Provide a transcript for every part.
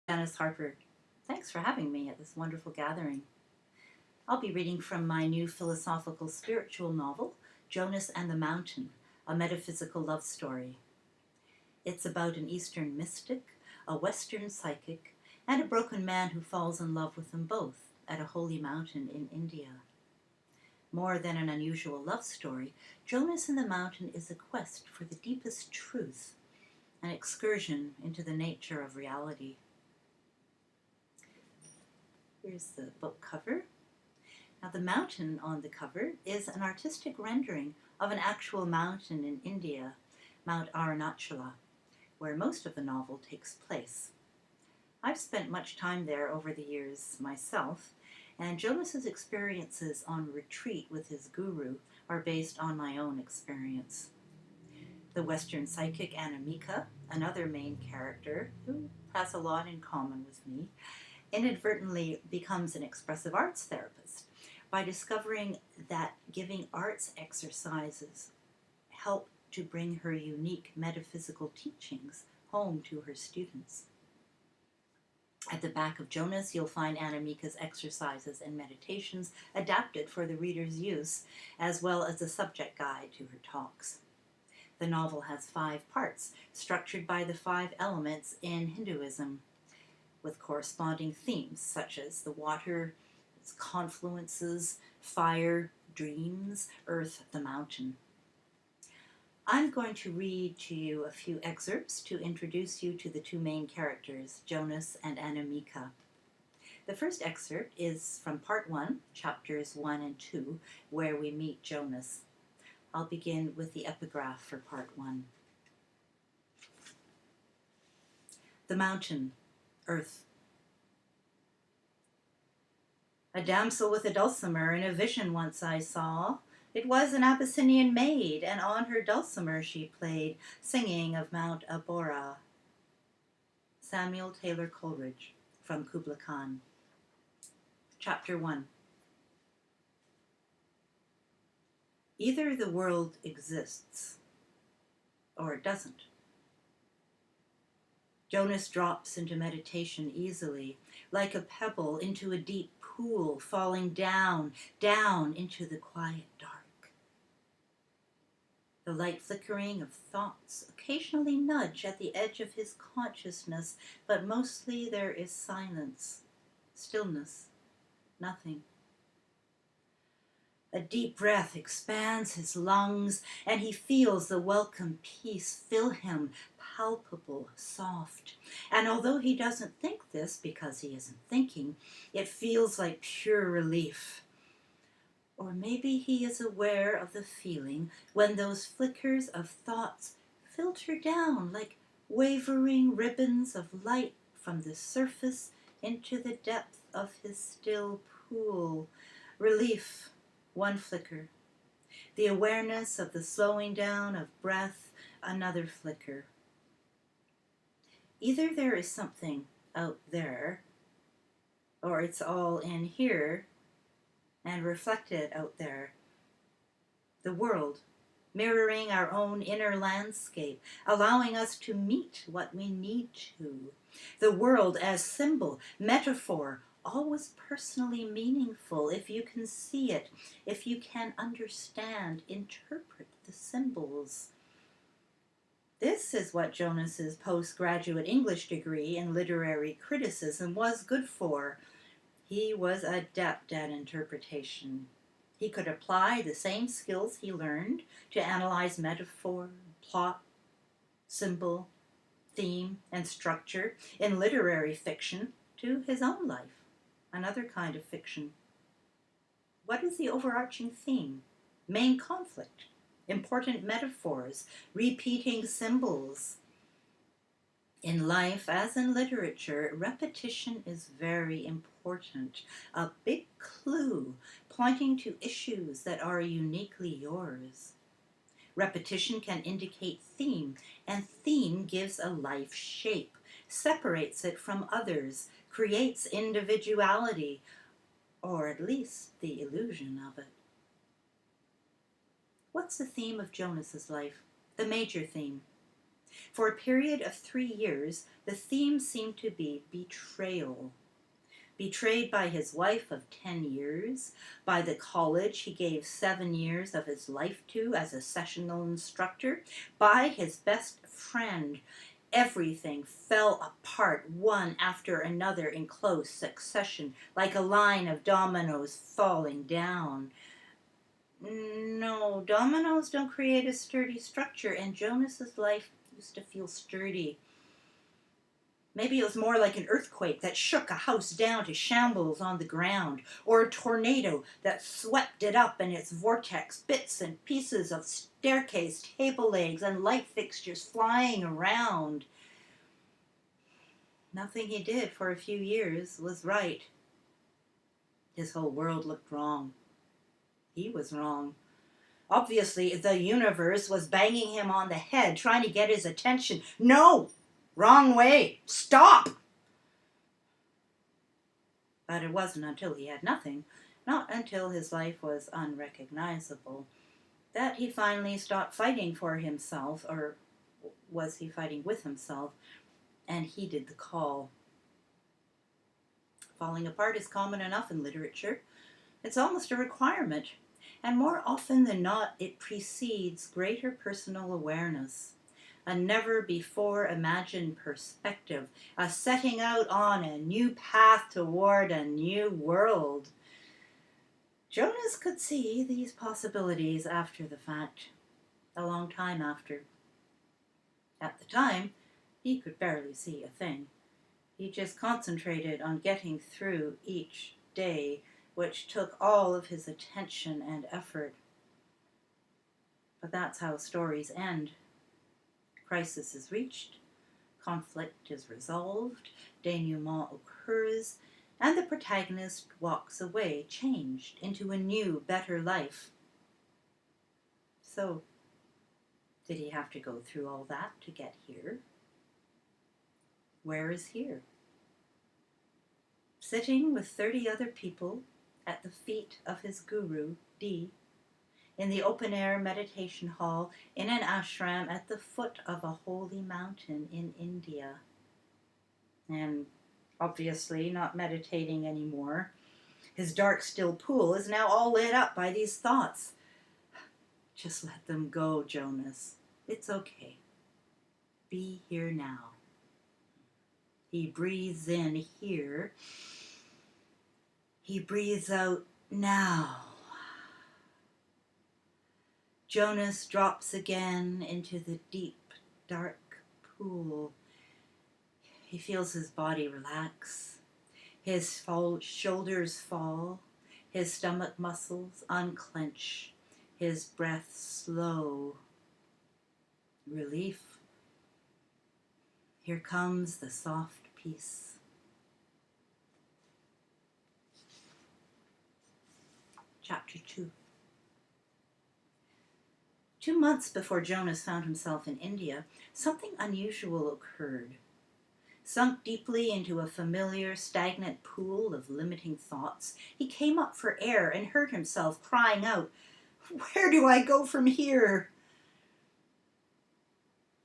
Janis Harper. Thanks for having me at this wonderful gathering. I'll be reading from my new philosophical spiritual novel, Jonas and the Mountain, a metaphysical love story. It's about an Eastern mystic, a Western psychic, and a broken man who falls in love with them both at a holy mountain in India. More than an unusual love story, Jonas and the Mountain is a quest for the deepest truth, an excursion into the nature of reality. Here's the book cover. Now, the mountain on the cover is an artistic rendering of an actual mountain in India, Mount Arunachala, where most of the novel takes place. I've spent much time there over the years myself, and Jonas's experiences on retreat with his guru are based on my own experience. The Western psychic Anamika, another main character who has a lot in common with me, inadvertently becomes an expressive arts therapist by discovering that giving arts exercises help to bring her unique metaphysical teachings home to her students. At the back of Jonas, you'll find Anamika's exercises and meditations adapted for the reader's use, as well as a subject guide to her talks. The novel has 5 parts, structured by the 5 elements in Hinduism, with corresponding themes such as the water, its confluences, fire, dreams, earth, the mountain. I'm going to read to you a few excerpts to introduce you to the 2 main characters, Jonas and Anamika. The first excerpt is from Part 1, Chapters 1 and 2, where we meet Jonas. I'll begin with the epigraph for Part 1. The mountain, earth. A damsel with a dulcimer in a vision once I saw. It was an Abyssinian maid, and on her dulcimer she played, singing of Mount Abora. Samuel Taylor Coleridge, from Kubla Khan. Chapter 1. Either the world exists, or it doesn't. Jonas drops into meditation easily, like a pebble into a deep pool, falling down, down into the quiet dark. The light flickering of thoughts occasionally nudge at the edge of his consciousness, but mostly there is silence, stillness, nothing. A deep breath expands his lungs, and he feels the welcome peace fill him, palpable, soft. And although he doesn't think this because he isn't thinking, it feels like pure relief. Or maybe he is aware of the feeling when those flickers of thoughts filter down like wavering ribbons of light from the surface into the depth of his still pool. Relief. One flicker. The awareness of the slowing down of breath, another flicker. Either there is something out there, or it's all in here and reflected out there. The world, mirroring our own inner landscape, allowing us to meet what we need to. The world as symbol, metaphor, always personally meaningful if you can see it, if you can understand, interpret the symbols. This is what Jonas's postgraduate English degree in literary criticism was good for. He was adept at interpretation. He could apply the same skills he learned to analyze metaphor, plot, symbol, theme, and structure in literary fiction to his own life. Another kind of fiction. What is the overarching theme? Main conflict, important metaphors, repeating symbols. In life, as in literature, repetition is very important. A big clue pointing to issues that are uniquely yours. Repetition can indicate theme, and theme gives a life shape, separates it from others, creates individuality, or at least the illusion of it. What's the theme of Jonas's life? The major theme. For a period of 3 years, the theme seemed to be betrayal. Betrayed by his wife of 10 years, by the college he gave 7 years of his life to as a sessional instructor, by his best friend. Everything fell apart one after another in close succession, like a line of dominoes falling down. No, dominoes don't create a sturdy structure, and Jonas's life used to feel sturdy. Maybe it was more like an earthquake that shook a house down to shambles on the ground, or a tornado that swept it up in its vortex, bits and pieces of staircase, table legs, and light fixtures flying around. Nothing he did for a few years was right. His whole world looked wrong. He was wrong. Obviously, the universe was banging him on the head, trying to get his attention. No! Wrong way! Stop! But it wasn't until he had nothing, not until his life was unrecognizable, that he finally stopped fighting for himself, or was he fighting with himself, and heeded the call. Falling apart is common enough in literature. It's almost a requirement, and more often than not, it precedes greater personal awareness. A never-before-imagined perspective, a setting out on a new path toward a new world. Jonas could see these possibilities after the fact, a long time after. At the time, he could barely see a thing. He just concentrated on getting through each day, which took all of his attention and effort. But that's how stories end. Crisis is reached, conflict is resolved, denouement occurs, and the protagonist walks away changed into a new, better life. So, did he have to go through all that to get here? Where is here? Sitting with 30 other people at the feet of his guru, D, in the open-air meditation hall in an ashram at the foot of a holy mountain in India. And obviously not meditating anymore. His dark, still pool is now all lit up by these thoughts. Just let them go, Jonas. It's okay. Be here now. He breathes in here. He breathes out now. Jonas drops again into the deep, dark pool. He feels his body relax. His shoulders fall. His stomach muscles unclench. His breath slow. Relief. Here comes the soft peace. Chapter 2. 2 months before Jonas found himself in India, something unusual occurred. Sunk deeply into a familiar, stagnant pool of limiting thoughts, he came up for air and heard himself crying out, "Where do I go from here?"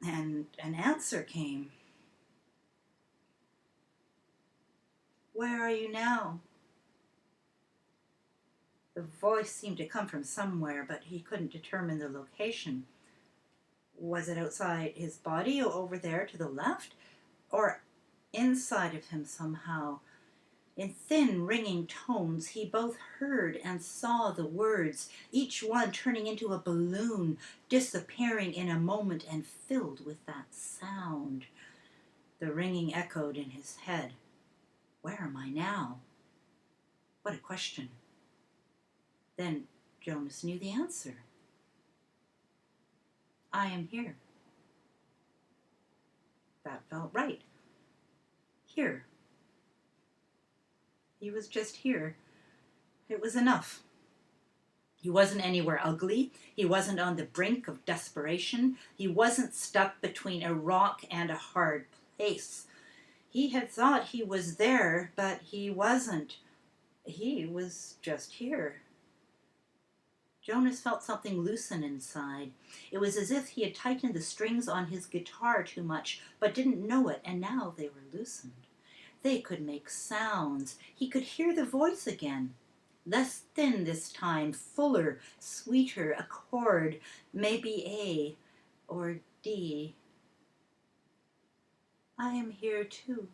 And an answer came. "Where are you now?" The voice seemed to come from somewhere, but he couldn't determine the location. Was it outside his body, or over there to the left, or inside of him somehow? In thin, ringing tones, he both heard and saw the words, each one turning into a balloon, disappearing in a moment and filled with that sound. The ringing echoed in his head. Where am I now? What a question. Then Jonas knew the answer. I am here. That felt right. Here. He was just here. It was enough. He wasn't anywhere ugly. He wasn't on the brink of desperation. He wasn't stuck between a rock and a hard place. He had thought he was there, but he wasn't. He was just here. Jonas felt something loosen inside. It was as if he had tightened the strings on his guitar too much, but didn't know it, and now they were loosened. They could make sounds. He could hear the voice again. Less thin this time, fuller, sweeter, a chord, maybe A or D. I am here too.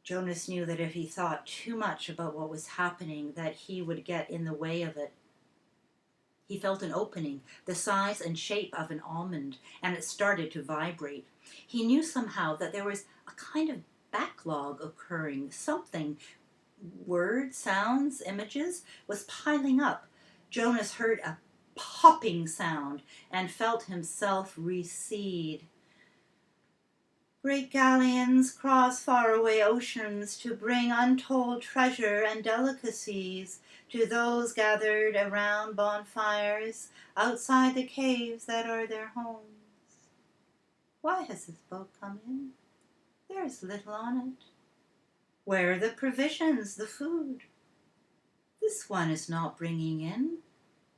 Jonas knew that if he thought too much about what was happening, that he would get in the way of it. He felt an opening, the size and shape of an almond, and it started to vibrate. He knew somehow that there was a kind of backlog occurring. Something, words, sounds, images, was piling up. Jonas heard a popping sound and felt himself recede. Great galleons cross faraway oceans to bring untold treasure and delicacies to those gathered around bonfires outside the caves that are their homes. Why has this boat come in? There is little on it. Where are the provisions, the food? This one is not bringing in,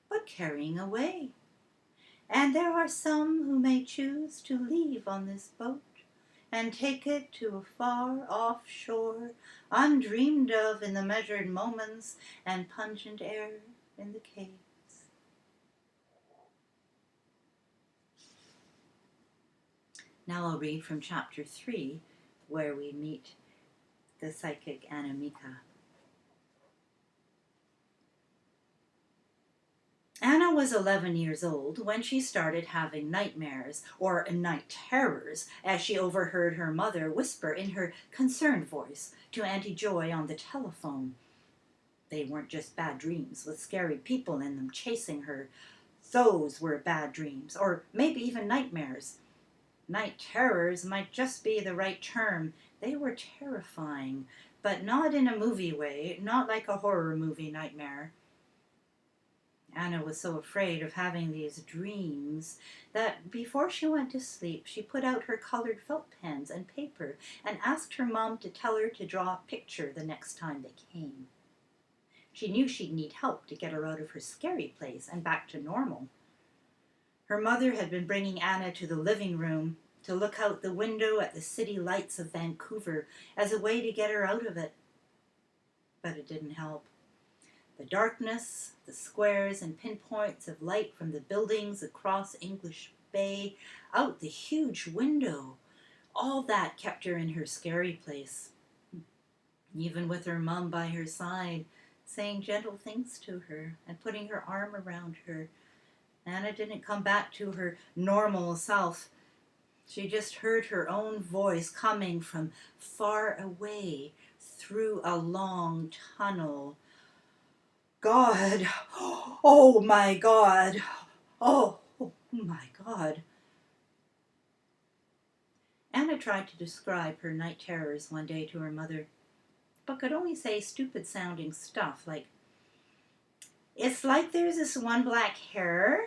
but carrying away. And there are some who may choose to leave on this boat and take it to a far-off shore, undreamed of in the measured moments and pungent air in the caves. Now I'll read from chapter 3, where we meet the psychic Anamika. Anna was 11 years old when she started having nightmares, or night terrors, as she overheard her mother whisper in her concerned voice to Auntie Joy on the telephone. They weren't just bad dreams with scary people in them chasing her. Those were bad dreams, or maybe even nightmares. Night terrors might just be the right term. They were terrifying, but not in a movie way, not like a horror movie nightmare. Anna was so afraid of having these dreams that before she went to sleep, she put out her colored felt pens and paper and asked her mom to tell her to draw a picture the next time they came. She knew she'd need help to get her out of her scary place and back to normal. Her mother had been bringing Anna to the living room to look out the window at the city lights of Vancouver as a way to get her out of it. But it didn't help. The darkness, the squares and pinpoints of light from the buildings across English Bay, out the huge window, all that kept her in her scary place. Even with her mom by her side, saying gentle things to her and putting her arm around her, Anna didn't come back to her normal self. She just heard her own voice coming from far away through a long tunnel. God, oh my God, oh my God. Anna tried to describe her night terrors one day to her mother, but could only say stupid-sounding stuff like, it's like there's this one black hair,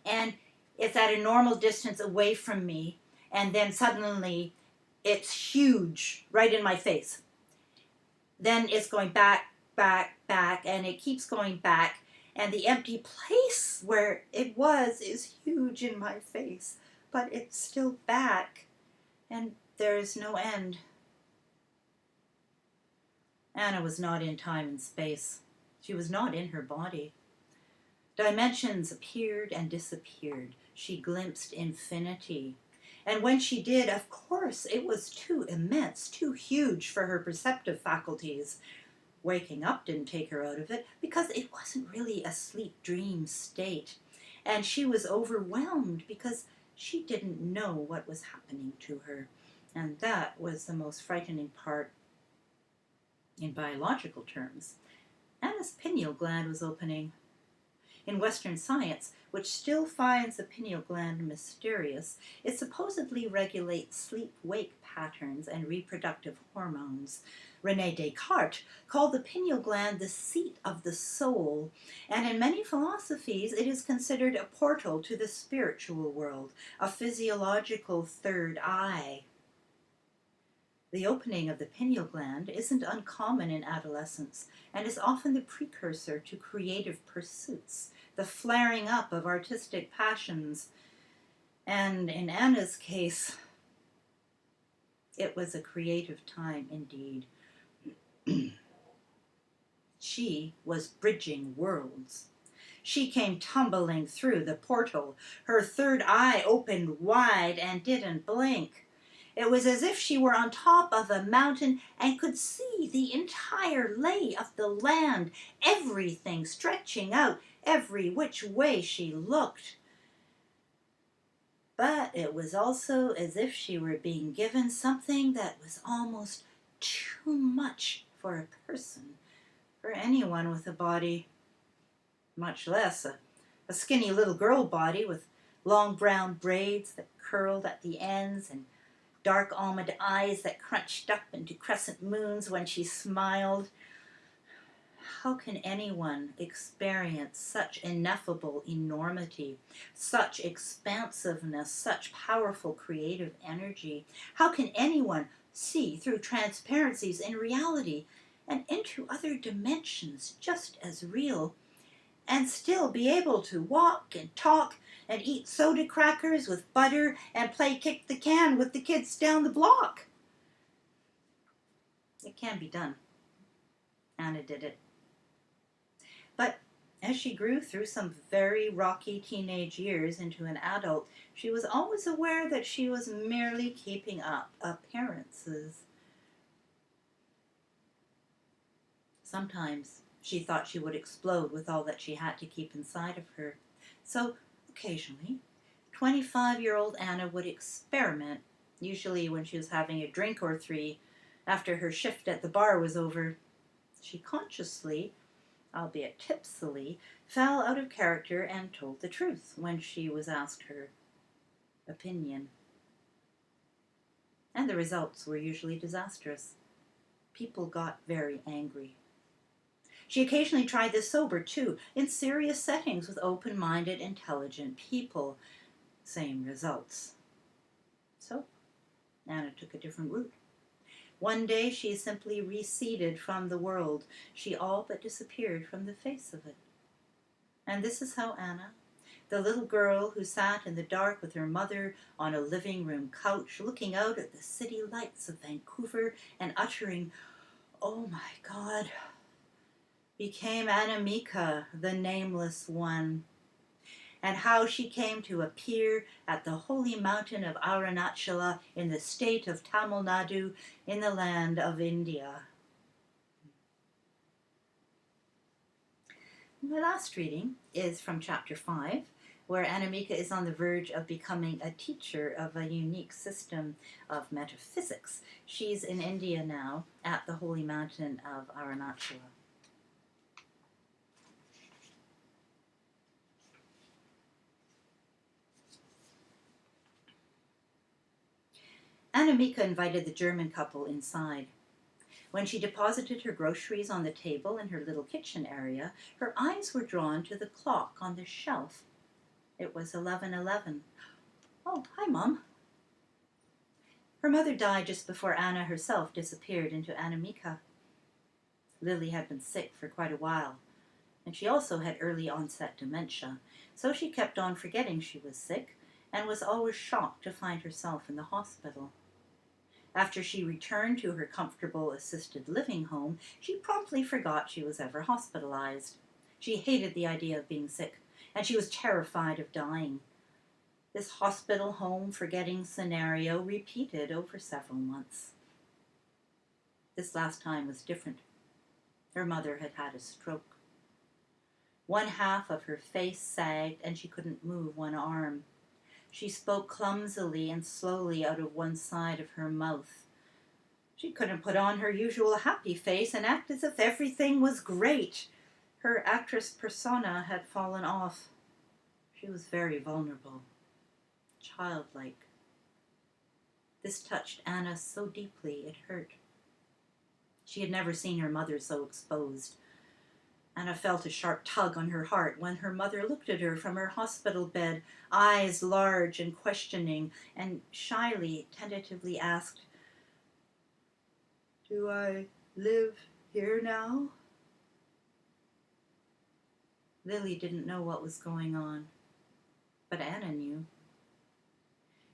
and it's at a normal distance away from me, and then suddenly it's huge right in my face. Then it's going back, and it keeps going back, and the empty place where it was is huge in my face, but it's still back, and there is no end. Anna was not in time and space. She was not in her body. Dimensions appeared and disappeared. She glimpsed infinity. And when she did, of course, it was too immense, too huge for her perceptive faculties. Waking up didn't take her out of it because it wasn't really a sleep dream state. And she was overwhelmed because she didn't know what was happening to her. And that was the most frightening part in biological terms. Anna's pineal gland was opening. In Western science, which still finds the pineal gland mysterious, it supposedly regulates sleep-wake patterns and reproductive hormones. René Descartes called the pineal gland the seat of the soul, and in many philosophies it is considered a portal to the spiritual world, a physiological third eye. The opening of the pineal gland isn't uncommon in adolescence and is often the precursor to creative pursuits, the flaring up of artistic passions. And in Anna's case, it was a creative time indeed. She was bridging worlds. She came tumbling through the portal, her third eye opened wide and didn't blink. It was as if she were on top of a mountain and could see the entire lay of the land, everything stretching out every which way she looked. But it was also as if she were being given something that was almost too much for a person, for anyone with a body, much less a skinny little girl body with long brown braids that curled at the ends and dark almond eyes that crunched up into crescent moons when she smiled. How can anyone experience such ineffable enormity, such expansiveness, such powerful creative energy? How can anyone see through transparencies in reality and into other dimensions just as real, and still be able to walk and talk and eat soda crackers with butter and play kick the can with the kids down the block? It can be done. Anna did it. But as she grew through some very rocky teenage years into an adult, she was always aware that she was merely keeping up appearances. Sometimes she thought she would explode with all that she had to keep inside of her. So occasionally, 25-year-old Anna would experiment, usually when she was having a drink or three after her shift at the bar was over. She consciously, albeit tipsily, fell out of character and told the truth when she was asked her opinion. And the results were usually disastrous. People got very angry. She occasionally tried this sober, too, in serious settings with open-minded, intelligent people. Same results. So, Anna took a different route. One day she simply receded from the world. She all but disappeared from the face of it. And this is how Anna, the little girl who sat in the dark with her mother on a living room couch, looking out at the city lights of Vancouver and uttering, "Oh my God," became Anamika, the nameless one, and how she came to appear at the holy mountain of Arunachala in the state of Tamil Nadu in the land of India. My last reading is from chapter 5, where Anamika is on the verge of becoming a teacher of a unique system of metaphysics. She's in India now at the holy mountain of Arunachala. Anamika invited the German couple inside. When she deposited her groceries on the table in her little kitchen area, her eyes were drawn to the clock on the shelf. It was 11:11. "Oh, hi, Mom." Her mother died just before Anna herself disappeared into Anamika. Lily had been sick for quite a while, and she also had early onset dementia, so she kept on forgetting she was sick and was always shocked to find herself in the hospital. After she returned to her comfortable assisted living home, she promptly forgot she was ever hospitalized. She hated the idea of being sick, and she was terrified of dying. This hospital home forgetting scenario repeated over several months. This last time was different. Her mother had had a stroke. One half of her face sagged, and she couldn't move one arm. She spoke clumsily and slowly out of one side of her mouth. She couldn't put on her usual happy face and act as if everything was great. Her actress persona had fallen off. She was very vulnerable, childlike. This touched Anna so deeply it hurt. She had never seen her mother so exposed. Anna felt a sharp tug on her heart when her mother looked at her from her hospital bed, eyes large and questioning, and shyly, tentatively asked, Do I live here now? Lily didn't know what was going on, but Anna knew.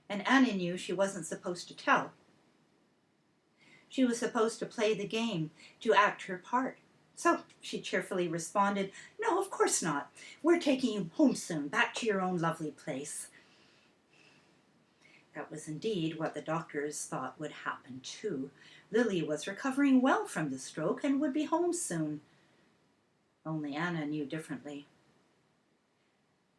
And Anna knew she wasn't supposed to tell. She was supposed to play the game, to act her part. So she cheerfully responded, "No, of course not. We're taking you home soon, back to your own lovely place." That was indeed what the doctors thought would happen too. Lily was recovering well from the stroke and would be home soon. Only Anna knew differently.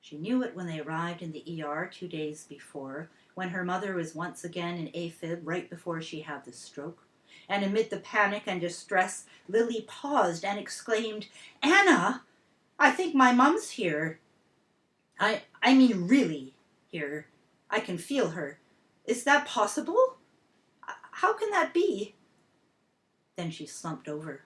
She knew it when they arrived in the ER 2 days before, when her mother was once again in AFib right before she had the stroke. And amid the panic and distress, Lily paused and exclaimed, "Anna, I think my mom's here. I mean really here. I can feel her. Is that possible? How can that be?" Then she slumped over.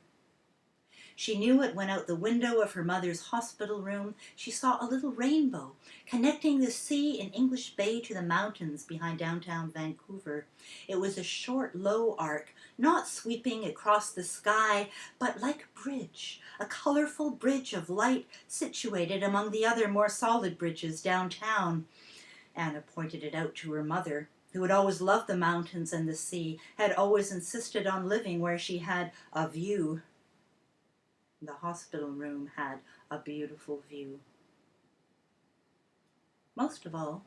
She knew it when out the window of her mother's hospital room she saw a little rainbow connecting the sea in English Bay to the mountains behind downtown Vancouver. It was a short, low arc, not sweeping across the sky, but like a bridge, a colorful bridge of light situated among the other more solid bridges downtown. Anna pointed it out to her mother, who had always loved the mountains and the sea, had always insisted on living where she had a view. The hospital room had a beautiful view. Most of all,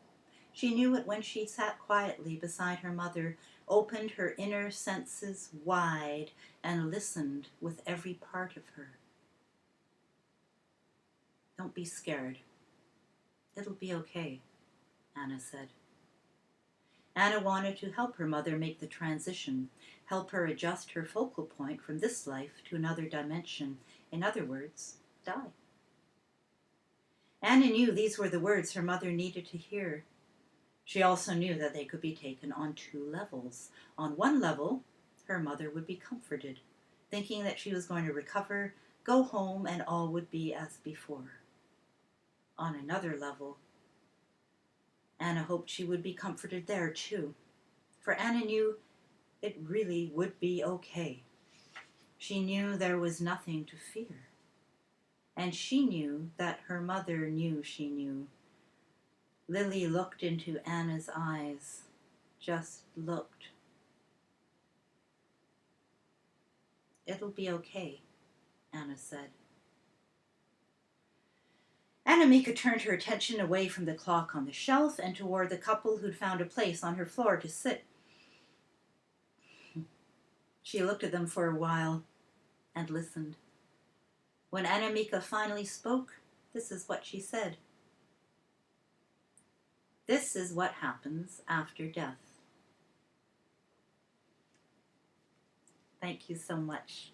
she knew it when she sat quietly beside her mother, opened her inner senses wide, and listened with every part of her. "Don't be scared. It'll be okay," Anna said. Anna wanted to help her mother make the transition, help her adjust her focal point from this life to another dimension. In other words, die. Anna knew these were the words her mother needed to hear. She also knew that they could be taken on 2 levels. On one level, her mother would be comforted, thinking that she was going to recover, go home, and all would be as before. On another level, Anna hoped she would be comforted there too, for Anna knew it really would be okay. She knew there was nothing to fear. And she knew that her mother knew she knew. Lily looked into Anna's eyes, just looked. "It'll be okay," Anna said. Anamika turned her attention away from the clock on the shelf and toward the couple who'd found a place on her floor to sit. She looked at them for a while and listened. When Anamika finally spoke, this is what she said. "This is what happens after death." Thank you so much.